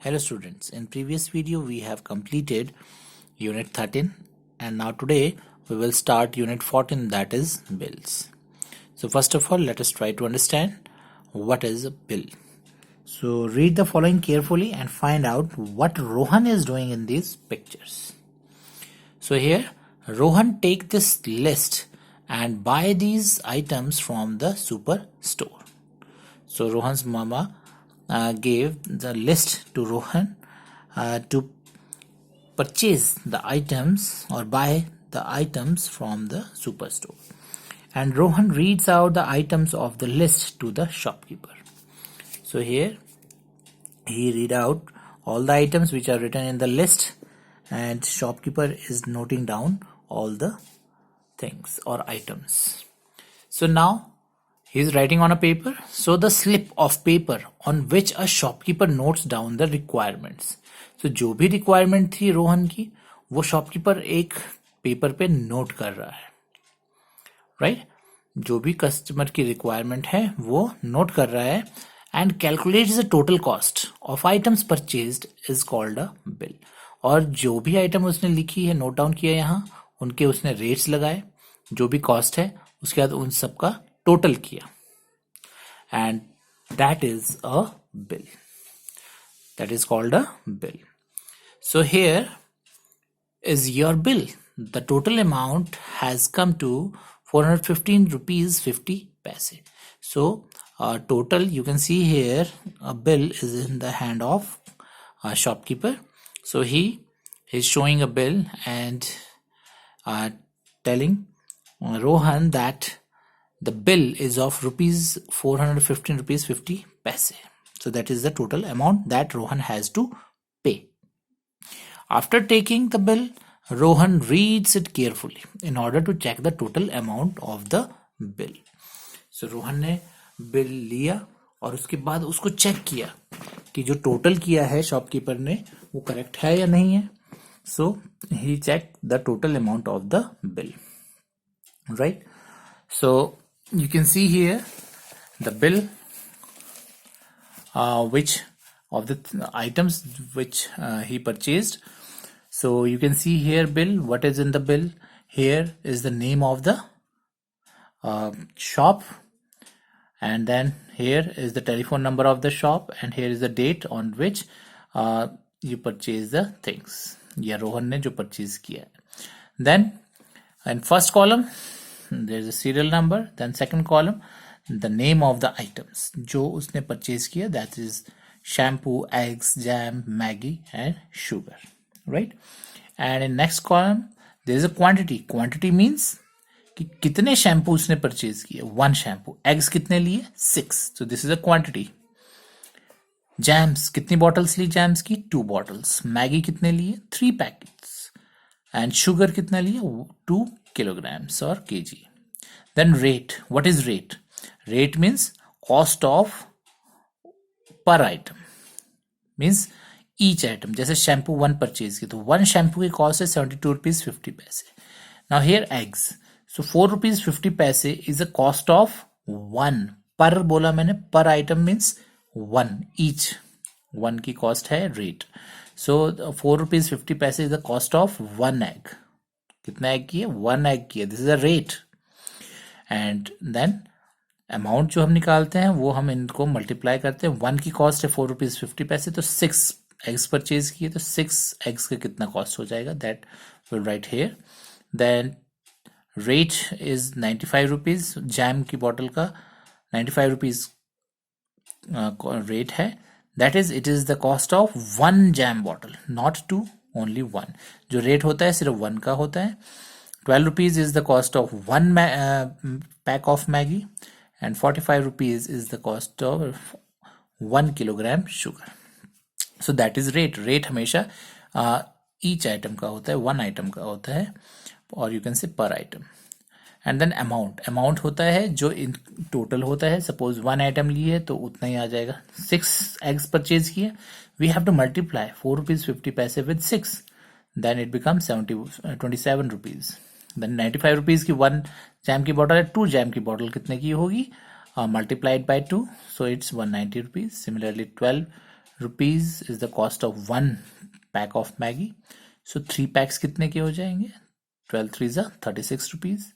Hello students, in previous video we have completed unit 13 and now today we will start unit 14, that is bills. So first of all, let us try to understand what is a bill. So read the following carefully and find out what Rohan is doing in these pictures. So here Rohan take this list and buy these items from the superstore. So Rohan's mama gave the list to Rohan to purchase the items or buy the items from the superstore. And Rohan reads out the items of the list to the shopkeeper. So here he read out all the items which are written in the list, and shopkeeper is noting down all the things or items. So now he is writing on a paper. So the slip of paper on which a shopkeeper notes down the requirements. So जो भी requirement थी रोहन की वो shopkeeper एक paper पे note कर रहा है, right? जो भी कस्टमर की रिक्वायरमेंट है वो नोट कर रहा है and calculates the total cost of items purchased is called a bill. और जो भी आइटम उसने लिखी है, नोट डाउन किया यहाँ, उनके उसने रेट्स लगाए, जो भी कॉस्ट है उसके बाद उन सबका टोटल किया, and that is a bill. That is called a bill. So here is your bill. The total amount has come to 415 rupees 50 paise. So total, you can see here a bill is in the hand of a shopkeeper. So he is showing a bill and telling Rohan that the bill is of rupees 415 rupees 50 paise. So that is the total amount that Rohan has to pay. After taking the bill, Rohan reads it carefully in order to check the total amount of the bill. So Rohan ने bill लिया और उसके बाद उसको check किया कि जो total किया है शॉपकीपर ने वो करेक्ट है या नहीं है. So he checked the total amount of the bill, right? So you can see here the bill which of the items which he purchased. So you can see here bill, what is in the bill. Here is the name of the shop, and then here is the telephone number of the shop, and here is the date on which you purchase the things, या रोहन ने जो purchase किया है. Then in first column there is a serial number, then second column the name of the items जो उसने purchase किया, that is shampoo, eggs, jam, Maggi and sugar, right? And in next column there is a quantity. Quantity means कि कितने shampoo उसने purchase किए, 1 shampoo. Eggs कितने लिए, 6. So this is a quantity. Jams कितनी बॉटल्स ली, jams की 2 bottles. Maggi कितने लिए, 3 पैकेट्स. एंड शुगर कितना लिए, 2 kilograms or kg. Then rate. What is rate? Rate means cost of per item. Means each item. जैसे शैम्पू 1 परचेज की तो 1 शैम्पू की कॉस्ट है 72 rupees 50 paise. Now here eggs. So 4 rupees 50 paise is the cost of 1. पर बोला मैंने, per item means 1 each. 1 की cost है rate. So 4 rupees 50 paise is the cost of 1 egg. कितना egg की है, 1 egg की है. This is a rate. And then amount जो हम निकालते हैं वो हम इनको मल्टीप्लाई करते हैं. 1 की कॉस्ट है 4 rupees 50 paise, तो 6 eggs परचेज किए तो 6 eggs का कितना कॉस्ट हो जाएगा, that will write here. Then rate is 95 rupees. Jam की बॉटल का 95 rupees रेट है. That is, it is the cost of 1 jam bottle, not 2, only 1. जो रेट होता है सिर्फ 1 का होता है. 12 rupees is the cost of 1 pack of Maggi, and 45 rupees is the cost of 1 kilogram sugar. So that is rate. Rate हमेशा each item का होता है, 1 item का होता है, और you can say per item. And then amount. Amount होता है जो इन टोटल होता है. सपोज 1 item लिए है तो उतना ही आ जाएगा. 6 eggs परचेज किए, we have to multiply 4 rupees 50 paise with 6. Then it becomes 27 rupees. Then 95 rupees की 1 जैम की बॉटल है, 2 जैम की बॉटल कितने की होगी, multiplied by 2, so it's 190 rupees. Similarly 12 rupees is the cost of 1 pack of Maggi. So 3 PACS कितने के हो जाएंगे? 12 3 जा 36 rupees.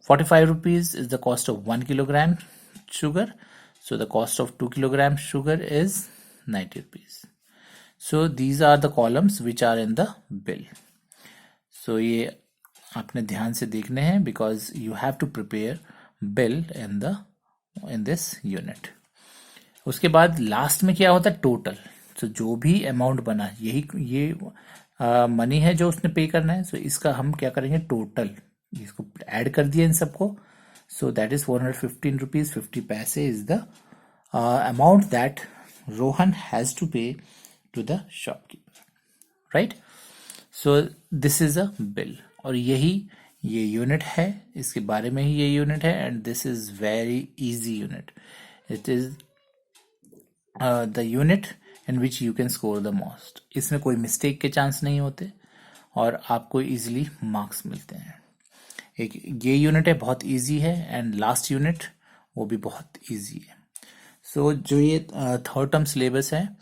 45 rupees is the cost of 1 kilogram sugar. So the cost of 2 kilogram sugar is 90 rupees. So these are the columns which are in the bill. So ये आपने ध्यान से देखने हैं because you have to prepare bill in this unit. उसके बाद last में क्या होता है? टोटल. So जो भी अमाउंट बना ये मनी है जो उसने पे करना है. So इसका हम क्या करेंगे? टोटल इसको ऐड कर दिया इन सबको. सो दैट इज 415 रुपीज 50 पैसे is the amount that Rohan has to pay to the shopkeeper. Right. So this is a bill. और यही ये यूनिट है, इसके बारे में ही ये यूनिट है. And this is very easy unit. It is the unit in which you can score the most. इसमें कोई मिस्टेक के चांस नहीं होते और आपको इजीली मार्क्स मिलते हैं. एक ये यूनिट है, बहुत इजी है. एंड लास्ट यूनिट वो भी बहुत इजी है. सो जो ये थर्ड टर्म सिलेबस है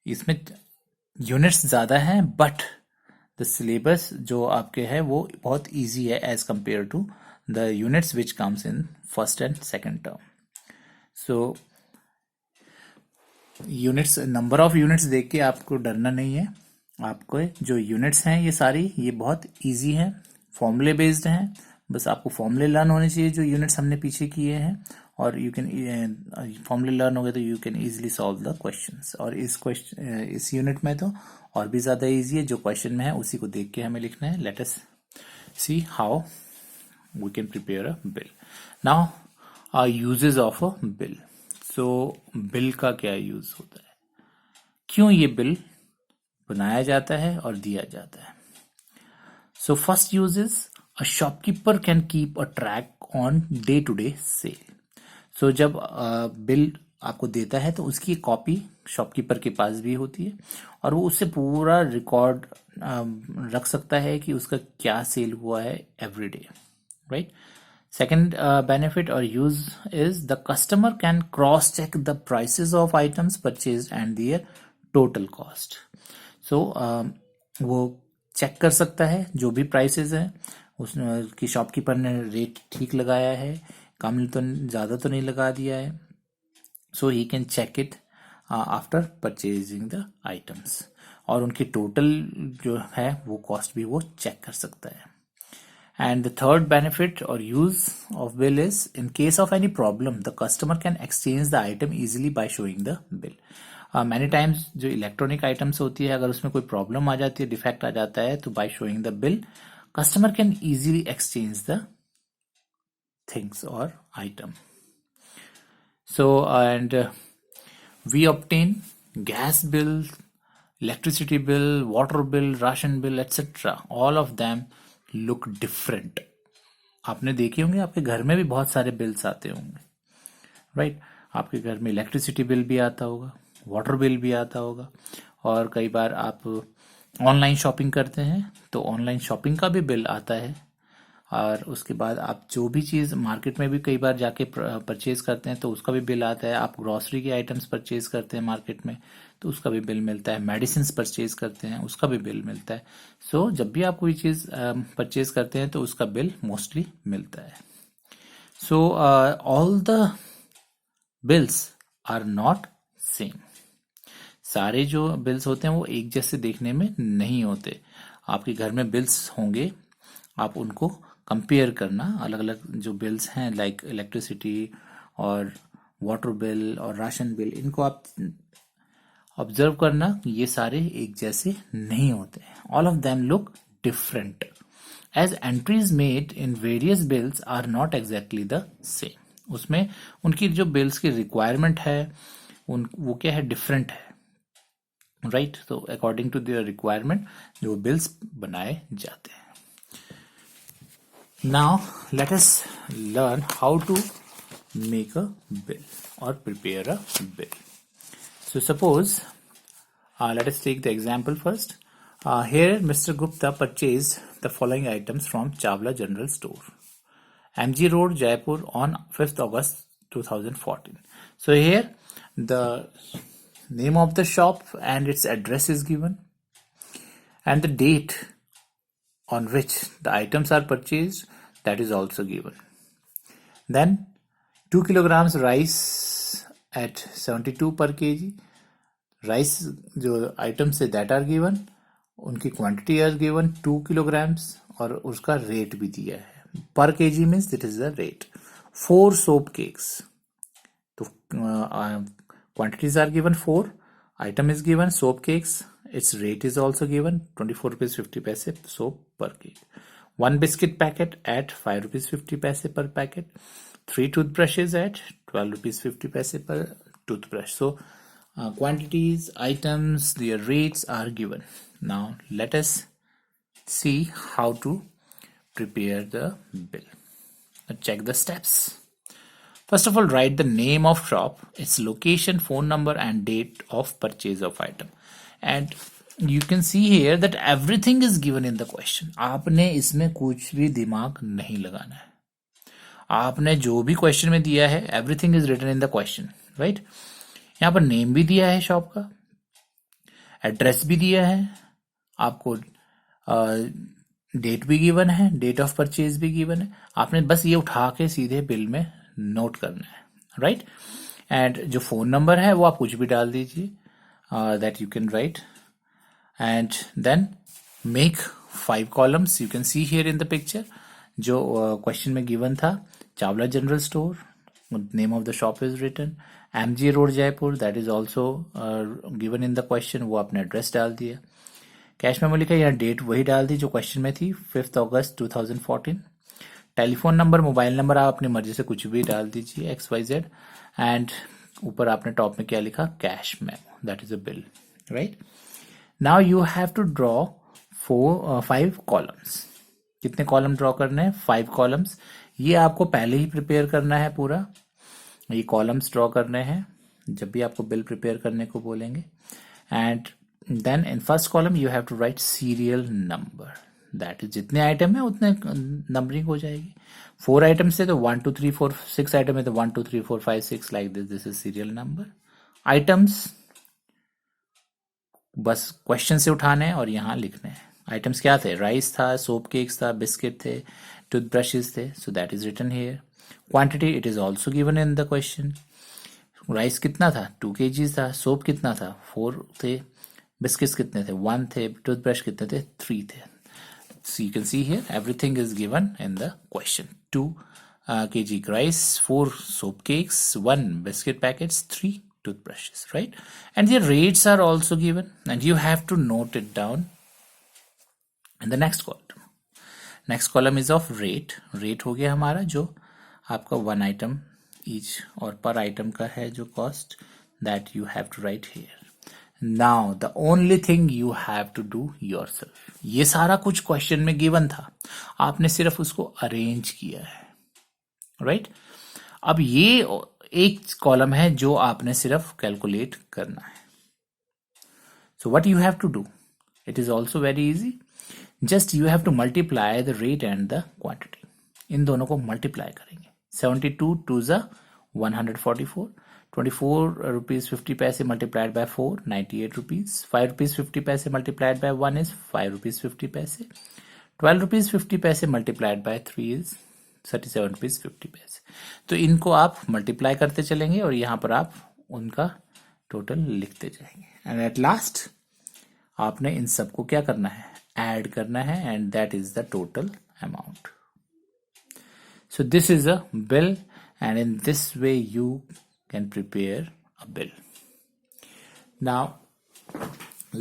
इसमें यूनिट्स ज़्यादा हैं बट द सिलेबस जो आपके है वो बहुत इजी है as compare to the units which comes in first and second term. So units, number of units देख के आपको डरना नहीं है. आपको जो यूनिट्स हैं ये सारी ये बहुत इजी हैं, फॉर्मूले बेस्ड हैं. बस आपको फॉर्मूले लर्न होने चाहिए जो यूनिट्स हमने पीछे किए हैं. और यू कैन फॉर्मूले लर्न हो गए तो you can easily solve the questions. और इस यूनिट में तो और भी ज़्यादा इजी है. जो क्वेश्चन में है उसी को देख के हमें लिखना है. Let us see how we can prepare a bill. Now uses of a bill. So bill का क्या यूज होता है, क्यों ये बिल बनाया जाता है और दिया जाता है. So first use is a shopkeeper can keep a track on day to day sale. So जब बिल आपको देता है तो उसकी कॉपी शॉपकीपर के पास भी होती है और वो उससे पूरा रिकॉर्ड रख सकता है कि उसका क्या सेल हुआ है every day. Right. Second benefit और use is the customer can cross check the prices of items purchase and their total cost. So वो चेक कर सकता है जो भी प्राइसेस हैं उसकी शॉपकीपर ने रेट ठीक लगाया है, कम तो ज़्यादा तो नहीं लगा दिया है. So he can check it after purchasing the items. और उनकी टोटल जो है वो कॉस्ट भी वो चेक कर सकता है. एंड द थर्ड बेनिफिट और use of bill is in case of any problem the customer can exchange the item easily by showing the bill. Many times जो इलेक्ट्रॉनिक आइटम्स होती है अगर उसमें कोई प्रॉब्लम आ जाती है, डिफेक्ट आ जाता है, तो by showing the bill customer can easily exchange the things or item. So and we obtain gas bill, electricity bill, water bill, ration bill, etc. All of them look different. आपने देखे होंगे आपके घर में भी बहुत सारे बिल्स आते होंगे. राइट. आपके घर में इलेक्ट्रिसिटी बिल भी आता होगा, वाटर बिल भी आता होगा. और कई बार आप ऑनलाइन शॉपिंग करते हैं तो ऑनलाइन शॉपिंग का भी बिल आता है. और उसके बाद आप जो भी चीज़ मार्केट में भी कई बार जाके परचेज करते हैं तो उसका भी बिल आता है. आप ग्रॉसरी के आइटम्स परचेज करते हैं मार्केट में तो उसका भी बिल मिलता है. मेडिसिन परचेज करते हैं उसका भी बिल मिलता है. सो जब भी आप कोई चीज़ परचेज करते हैं तो उसका बिल मोस्टली मिलता है. So all the bills are not same. सारे जो बिल्स होते हैं वो एक जैसे देखने में नहीं होते. आपके घर में बिल्स होंगे, आप उनको कंपेयर करना. अलग अलग जो बिल्स हैं लाइक इलेक्ट्रिसिटी और वाटर बिल और राशन बिल, इनको आप ऑब्जर्व करना. ये सारे एक जैसे नहीं होते. All of them look different as entries made in various bills are not exactly the same. उसमें उनकी जो बिल्स की रिक्वायरमेंट है वो क्या है, डिफरेंट है. राइट. तो अकॉर्डिंग टू देयर रिक्वायरमेंट जो बिल्स बनाए जाते हैं. Now let us learn how to make a bill और prepare a bill. So suppose let us take the example first. Here Mr. Gupta purchased the following items from Chawla General Store, MG Road, Jaipur on 5th August 2014. So here the name of the shop and its address is given, and the date on which the items are purchased, that is also given. Then 2 kilograms rice at 72 per kg. Rice जो items है that are given, उनकी quantity are given 2 kilograms और उसका rate भी दिया है. Per kg means it is the rate. 4 soap cakes. तो quantities are given 4. Item is given soap cakes. Its rate is also given 24 rupees 50 paise soap per cake. 1 biscuit packet at 5 rupees 50 paise per packet. 3 toothbrushes at 12 rupees 50 paise per toothbrush. So quantities, items, their rates are given. Now let us see how to prepare the bill. Check the steps. First of all, write the name of shop, its location, phone number and date of purchase of item. And you can see here that everything is given in the question. आपने इसमें कुछ भी दिमाग नहीं लगाना है. आपने जो भी क्वेश्चन में दिया है, everything is written in the question, right? यहाँ पर नेम भी दिया है शॉप का, एड्रेस भी दिया है, आपको डेट भी गिवन है, डेट ऑफ परचेज भी गिवन है. आपने बस ये उठा के सीधे बिल में नोट करना है, राइट? एंड जो फोन नंबर है वो आप कुछ भी डाल दीजिए, that you can write. And then make 5 columns. You can see here in the picture जो क्वेश्चन में गिवन था. Chawla general store, name of the shop is written. MG road Jaipur, that is also given in the question, वो आपने address डाल दिया. Cash memo लिखा, यहाँ date वही डाल दी जो क्वेश्चन में थी, 5 अगस्त 2014. टेलीफोन नंबर, मोबाइल नंबर आप अपनी मर्जी से कुछ भी डाल दीजिए, XYZ. एंड ऊपर आपने टॉप में क्या लिखा, cash memo, that is a bill, right? Now you have to draw 5 columns. कितने कॉलम ड्रॉ करने हैं? 5 कॉलम्स. ये आपको पहले ही प्रिपेयर करना है पूरा. ये कॉलम्स ड्रॉ करने हैं जब भी आपको बिल प्रिपेयर करने को बोलेंगे. And then in first column you have to write serial number, that is जितने आइटम है उतने नंबरिंग हो जाएगी. 4 आइटम्स है तो 1 2 3 4. 6 आइटम है तो 1 2 3 4 5 6 like this is serial number. Items बस क्वेश्चन से उठाने हैं और यहाँ लिखने हैं. आइटम्स क्या थे? राइस था, सोप केक्स था, बिस्किट थे, टूथब्रशेस थे. So that is written here. Quantity it is also given in the question. Rice कितना था? 2 kg था. सोप कितना था? 4 थे. बिस्किट्स कितने थे? 1 थे. टूथब्रश कितने थे? 3 थे. So you can see here everything is given in the question. 2 kg rice, 4 soap cakes, 1 biscuit packets, 3 toothbrushes, right? And the rates are also given and you have to note it down in the next column. Next column is of rate. Rate हो गया हमारा जो आपका 1 item each और per item का है जो cost that you have to write here. Now the only thing you have to do yourself. ये सारा कुछ क्वेश्चन में गिवन था, आपने सिर्फ उसको अरेंज किया है, राइट? अब ये एक कॉलम है जो आपने सिर्फ कैलकुलेट करना है. So what you have to do, it is also very easy. Just you have to multiply the rate and the quantity. इन दोनों को मल्टीप्लाई करेंगे. 72 2 ज़ा 144. 24 rupees 50 paise multiplied by 4, 98 rupees. 5 rupees 50 paise multiplied by 1 is 5 rupees 50 paise. 12 rupees 50 paise multiplied by 3 is 37 rupees 50 paise. तो इनको आप multiply करते चलेंगे और यहाँ पर आप उनका टोटल लिखते जाएंगे. एंड एट लास्ट आपने इन सबको क्या करना है? ऐड करना है. And that is the total amount. So this is a bill and in this way you can prepare a bill. Now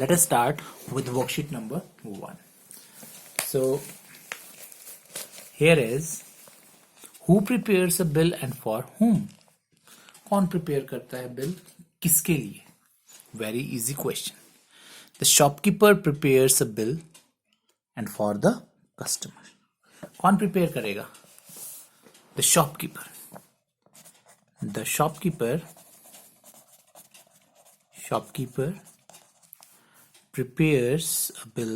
let us start with worksheet number 1. So here is who prepares a bill and for whom. कौन prepare करता है bill? किसके लिए? Very easy question. The shopkeeper prepares a bill and for the customer. कौन prepare करेगा? The shopkeeper. The shopkeeper prepares a bill.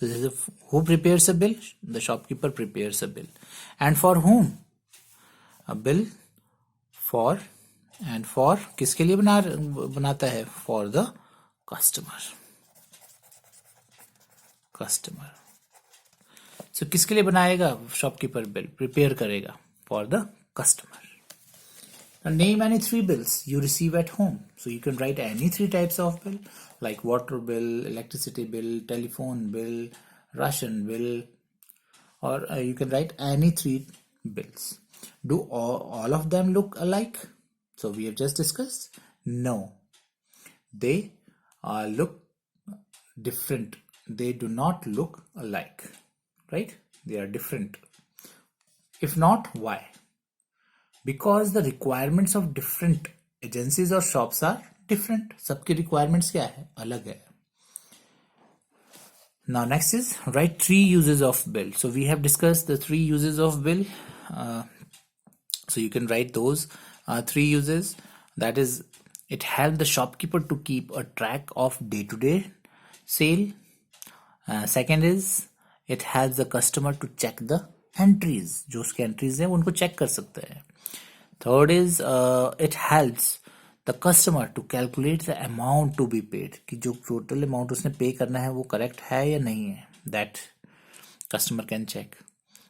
This is who prepares a bill? The shopkeeper prepares a bill. And for whom? A bill for and for किसके लिए बनाता है? For the customer. So किसके लिए बनाएगा? Shopkeeper bill prepare करेगा for the customer. Now name any 3 bills you receive at home. So you can write any 3 types of bill like water bill, electricity bill, telephone bill, ration bill, or you can write any 3 bills. Do all of them look alike? So we have just discussed. No, they look different. They do not look alike, right? They are different. If not, why? Because the requirements of different agencies or shops are different. सबकी requirements क्या है? अलग है. Now next is write 3 uses of bill. So we have discussed the 3 uses of bill. So you can write those 3 uses. That is, it helps the shopkeeper to keep a track of day-to-day sale. Second is it helps the customer to check the entries. जो उसके entries हैं उनको check कर सकते हैं. Third is it helps the customer to calculate the amount to be paid. कि जो total amount उसने pay करना है वो correct है या नहीं है. That customer can check.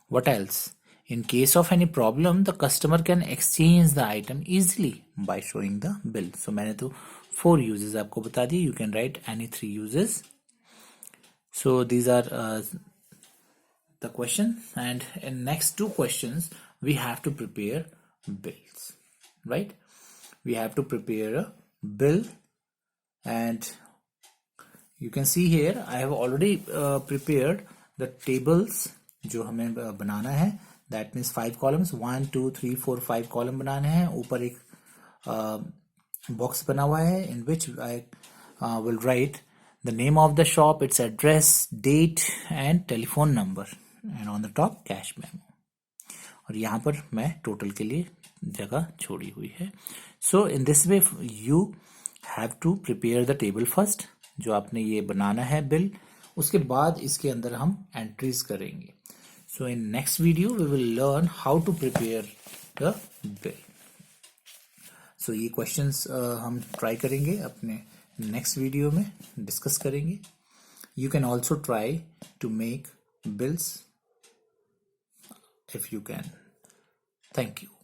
What else? In case of any problem, the customer can exchange the item easily by showing the bill. So मैंने तो 4 uses आपको बता दिए. You can write any 3 uses. So these are the question, and in next 2 questions we have to prepare bills, right? We have to prepare a bill, and you can see here I have already prepared the tables जो हमें बनाना है. That means 5 columns, 1 2 3 4 5 column बनाने हैं. ऊपर एक box बना हुआ है in which I will write the name of the shop, its address, date and telephone number, and on the top cash memo. और यहाँ पर मैं total के लिए जगह छोड़ी हुई है. So in this way you have to prepare the table first. जो आपने ये बनाना है bill, उसके बाद इसके अंदर हम entries करेंगे. So in next video we will learn how to prepare the bill. So ये questions हम try करेंगे अपने next video में discuss करेंगे. You can also try to make bills if you can. Thank you.